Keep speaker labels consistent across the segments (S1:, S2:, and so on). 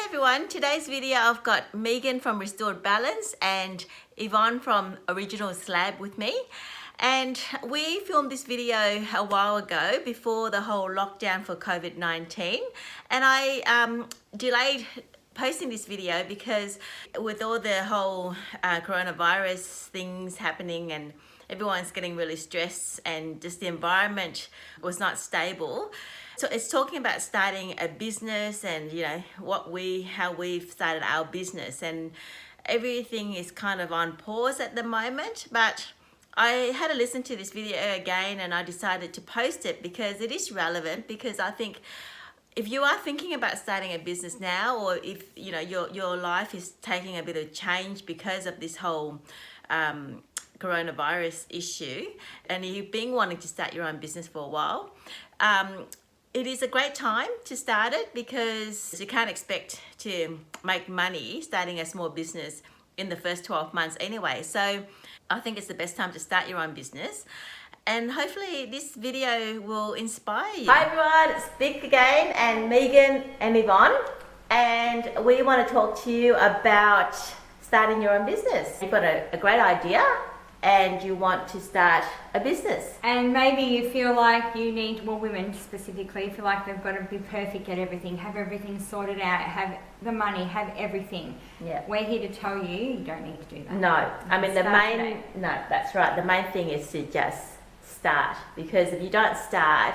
S1: everyone, today's video I've got Megan from Restored Balance and Yvonne from Original Slab with me, and we filmed this video a while ago before the whole lockdown for COVID-19, and I delayed posting this video because with all the whole coronavirus things happening and everyone's getting really stressed and just the environment was not stable. So it's talking about starting a business and, you know, how we've started our business, and everything is kind of on pause at the moment. But I had to listen to this video again and I decided to post it because it is relevant, because I think if you are thinking about starting a business now, or if, you know, your life is taking a bit of change because of this whole coronavirus issue and you've been wanting to start your own business for a while, it is a great time to start it, because you can't expect to make money starting a small business in the first 12 months anyway. So I think it's the best time to start your own business, and hopefully this video will inspire you. Hi everyone, it's Bic again and Megan and Yvonne, and we want to talk to you about starting your own business. You've got a great idea and you want to start a business.
S2: And maybe you feel like you need, well, women specifically, feel like they've got to be perfect at everything, have everything sorted out, have the money, have everything.
S1: Yeah.
S2: We're here to tell you, you don't need to do that.
S1: No, I mean that's right. The main thing is to just start, because if you don't start,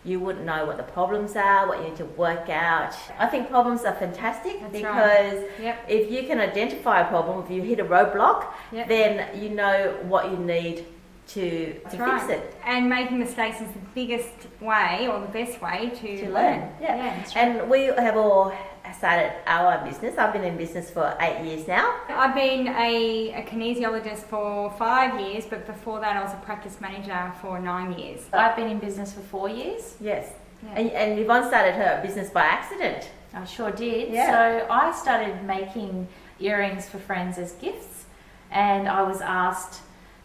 S1: you wouldn't know what the problems are, what you need to work out. I think problems are fantastic. That's because right. Yep. If you can identify a problem, if you hit a roadblock, yep, then you know what you need to fix it.
S2: And making mistakes is the biggest way, or the best way to learn.
S1: Yeah. That's right. And we have all started our business. I've been in business for 8 years now.
S2: I've been a kinesiologist for 5 years, but before that I was a practice manager for 9 years.
S3: I've been in business for 4 years.
S1: Yes. Yeah. And Yvonne started her business by accident.
S3: I sure did.
S1: Yeah.
S3: So I started making earrings for friends as gifts, and I was asked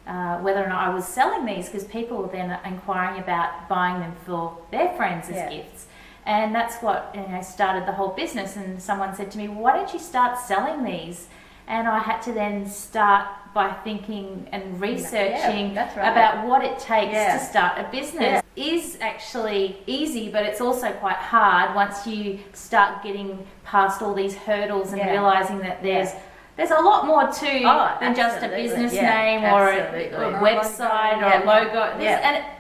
S3: whether or not I was selling these, because people were then inquiring about buying them for their friends as gifts. And that's what, you know, started the whole business. And someone said to me, well, why don't you start selling these? And I had to then start by thinking and researching about what it takes to start a business. It is actually easy, but it's also quite hard once you start getting past all these hurdles and realizing that there's a lot more to than just a business name or a website or a logo.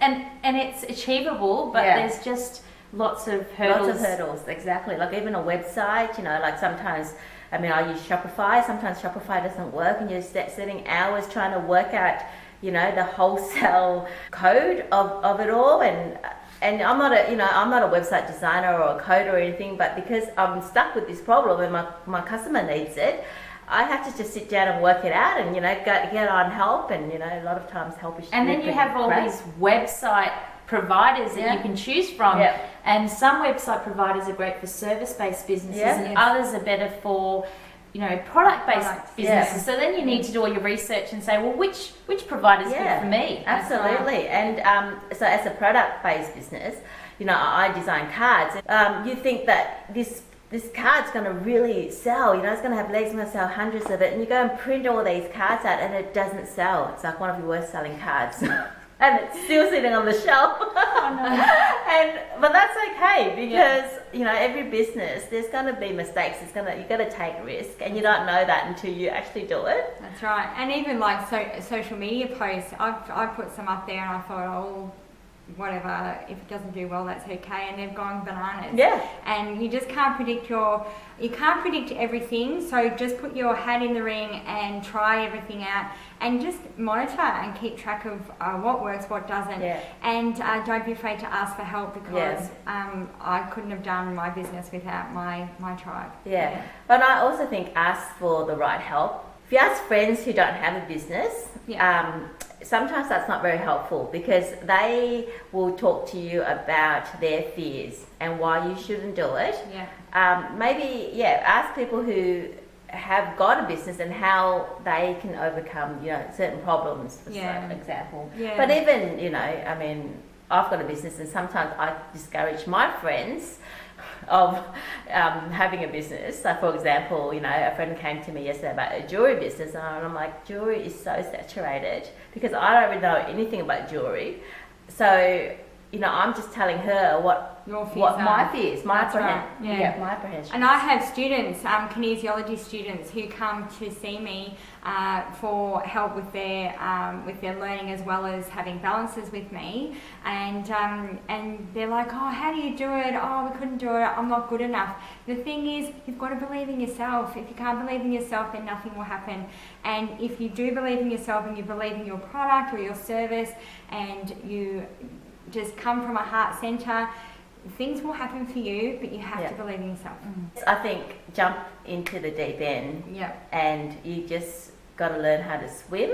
S3: And it's achievable, but there's just lots of hurdles.
S1: Exactly. Like even a website, you know, like sometimes, I mean, I use Shopify. Sometimes Shopify doesn't work and you're spending hours trying to work out, you know, the wholesale code of it all. And I'm not a website designer or a coder or anything, but because I'm stuck with this problem and my customer needs it, I have to just sit down and work it out, and, you know, get on help, and, you know, a lot of times help is.
S3: And then you have all these website providers that you can choose from, and some website providers are great for service-based businesses, and others are better for, you know, product-based businesses. So then you need to do all your research and say, well, which provider is good for me?
S1: Absolutely. And so as a product-based business, you know, I design cards. You think that this card's going to really sell, you know, it's going to have legs, going to sell hundreds of it, and you go and print all these cards out and it doesn't sell. It's like one of your worst selling cards. And it's still sitting on the shelf. Oh, no. But that's okay, because you know, every business, there's going to be mistakes. You've got to take risk, and you don't know that until you actually do it.
S2: That's right. And even like social media posts, I've put some up there, and I thought, oh, whatever, if it doesn't do well, that's okay, and they've gone bananas. Yeah. And you just can't predict everything, so just put your hat in the ring and try everything out, and just monitor and keep track of what works, what doesn't. Yeah. And don't be afraid to ask for help, because I couldn't have done my business without my tribe.
S1: Yeah. But I also think ask for the right help. If you ask friends who don't have a business, sometimes that's not very helpful, because they will talk to you about their fears and why you shouldn't do it. Maybe ask people who have got a business and how they can overcome, you know, certain problems, for example. But even, you know, I mean, I've got a business, and sometimes I discourage my friends
S4: of having a business. So for example, you know, a friend came to me yesterday about a jewelry business, and I'm like, jewelry is so saturated, because I don't really know anything about jewelry. So, you know, I'm just telling her what my fears, my apprehension.
S2: And I have students, kinesiology students, who come to see me for help with their learning, as well as having balances with me, and they're like, oh, how do you do it? Oh, we couldn't do it. I'm not good enough. The thing is, you've got to believe in yourself. If you can't believe in yourself, then nothing will happen. And if you do believe in yourself, and you believe in your product or your service, and you just come from a heart centre, things will happen for you, but you have to believe in yourself.
S4: I think jump into the deep end, and you just got to learn how to swim.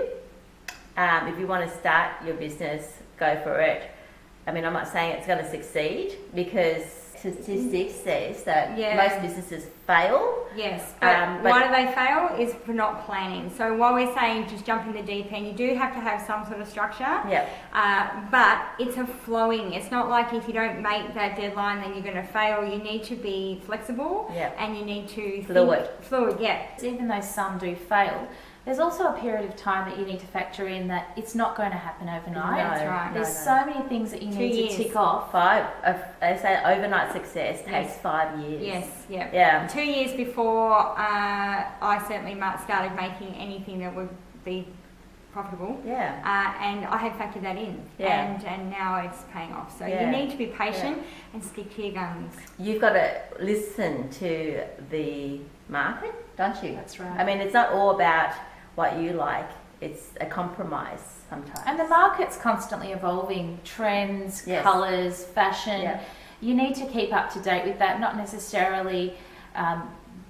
S4: If you want to start your business, go for it. I mean, I'm not saying it's going to succeed, because statistics says that most businesses fail.
S2: Yes, but why do they fail is for not planning. So while we're saying just jump in the deep end, you do have to have some sort of structure. But it's a flowing. It's not like if you don't make that deadline, then you're going to fail. You need to be flexible, and you need to
S4: fluid.
S3: Even though some do fail, there's also a period of time that you need to factor in that it's not going to happen overnight.
S2: That's right.
S3: There's so many things that you need to tick off.
S4: They say overnight success takes 5 years.
S2: Yes. 2 years before I certainly started making anything that would be profitable. And I had factored that in. And now it's paying off. So you need to be patient and stick to your guns.
S4: You've got to listen to the market, don't you?
S3: That's right.
S4: I mean, it's not all about what you like. It's a compromise sometimes.
S3: And the market's constantly evolving. Trends, colours, fashion. You need to keep up to date with that, not necessarily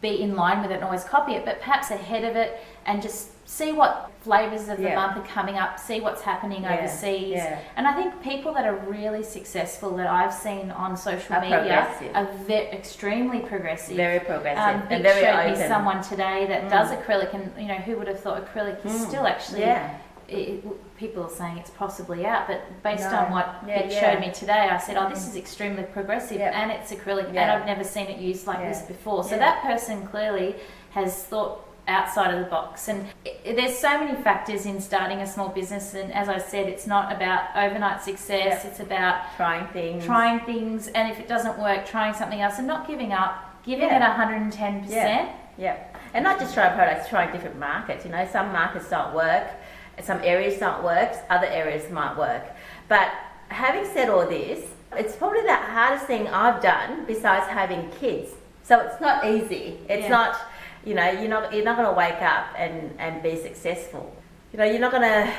S3: be in line with it and always copy it, but perhaps ahead of it, and just see what flavours of the month are coming up, see what's happening overseas. And I think people that are really successful that I've seen on social media are extremely progressive.
S4: Very progressive.
S3: Bic showed me someone today that does acrylic, and you know, who would have thought acrylic is still actually people are saying it's possibly out, but based on what Bic showed me today, I said, oh, this is extremely progressive, and it's acrylic, and I've never seen it used like this before. So that person clearly has thought outside of the box. And there's so many factors in starting a small business, and as I said, it's not about overnight success. It's about trying things, and if it doesn't work, trying something else, and not giving up, giving it 110%.
S4: And not just trying products, trying different markets. You know, some markets don't work, some areas don't work, other areas might work. But having said all this, it's probably the hardest thing I've done besides having kids. So it's not easy. It's not, you know, you're not going to wake up and be successful. You know, you're not going to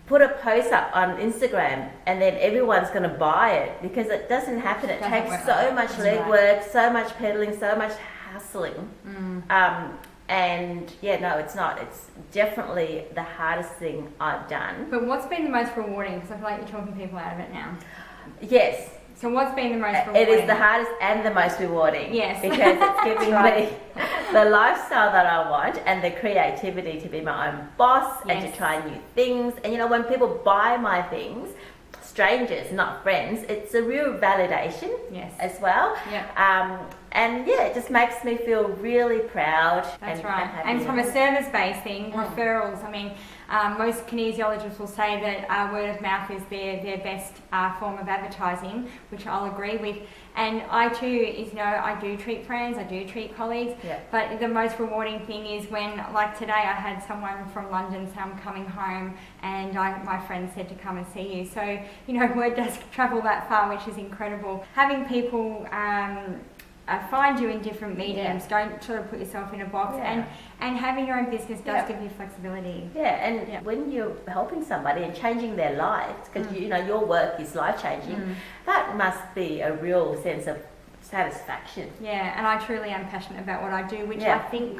S4: put a post up on Instagram and then everyone's going to buy it, because it doesn't happen. It takes so much legwork, so much peddling, so much hustling. And it's not. It's definitely the hardest thing I've done.
S2: But what's been the most rewarding? Because I feel like you're talking people out of it now.
S4: Yes.
S2: So what's been the most rewarding?
S4: It is the hardest and the most rewarding.
S2: Yes.
S4: Because it's giving me the lifestyle that I want, and the creativity to be my own boss, and to try new things. And you know, when people buy my things, strangers, not friends, it's a real validation as well. And it just makes me feel really proud.
S2: That's right. And from a service-based thing, referrals, I mean, most kinesiologists will say that word of mouth is their best form of advertising, which I'll agree with. And I too, I do treat friends, I do treat colleagues, but the most rewarding thing is when, like today, I had someone from London say, I'm coming home, and my friend said to come and see you. So, you know, word does travel that far, which is incredible. Having people find you in different mediums, don't sort of put yourself in a box, and having your own business does give you flexibility.
S4: When you're helping somebody and changing their lives, because you know your work is life-changing, that must be a real sense of satisfaction.
S2: And I truly am passionate about what I do, which I think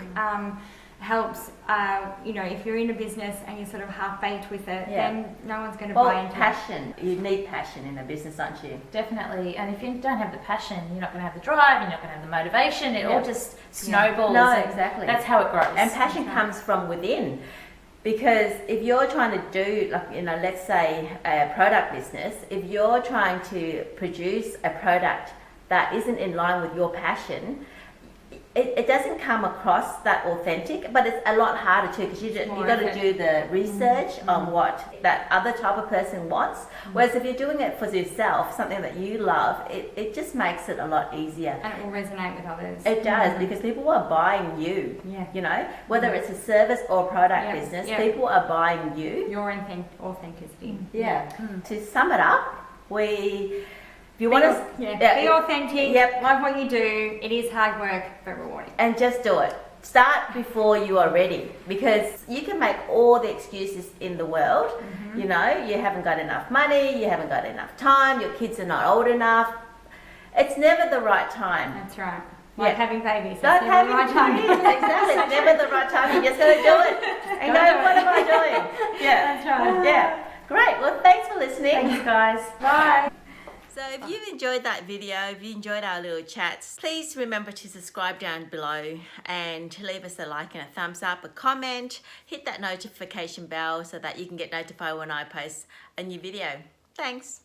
S2: helps, if you're in a business and you're sort of half-baked with it, then no one's going to buy into
S4: passion. You need passion in a business, don't you?
S3: Definitely. And if you don't have the passion, you're not going to have the drive, you're not going to have the motivation. It all just snowballs.
S4: No, exactly.
S3: That's how it grows.
S4: And passion comes from within. Because if you're trying to do, let's say a product business, if you're trying to produce a product that isn't in line with your passion, it doesn't come across that authentic, but it's a lot harder too, because you got to do the research on what that other type of person wants. Whereas if you're doing it for yourself, something that you love, it just makes it a lot easier.
S2: And it will resonate with others.
S4: It does, because people are buying you.
S2: Yeah.
S4: You know, whether it's a service or product business, people are buying you.
S2: Your authenticity.
S4: Yeah. To sum it up, if you want to
S2: be authentic, love what you do. It is hard work, but rewarding.
S4: And just do it. Start before you are ready, because you can make all the excuses in the world. You know, you haven't got enough money, you haven't got enough time, your kids are not old enough. It's never the right time.
S2: That's right. Like having babies.
S4: Like having
S2: the right time.
S4: Exactly. It's never the right time. You just got to do it. And go, what am I doing? Yeah.
S2: That's right.
S4: Yeah. Great. Well, thanks for listening.
S3: Thanks, guys.
S2: Bye.
S1: So if you enjoyed that video, if you enjoyed our little chats, please remember to subscribe down below and leave us a like and a thumbs up, a comment, hit that notification bell so that you can get notified when I post a new video. Thanks.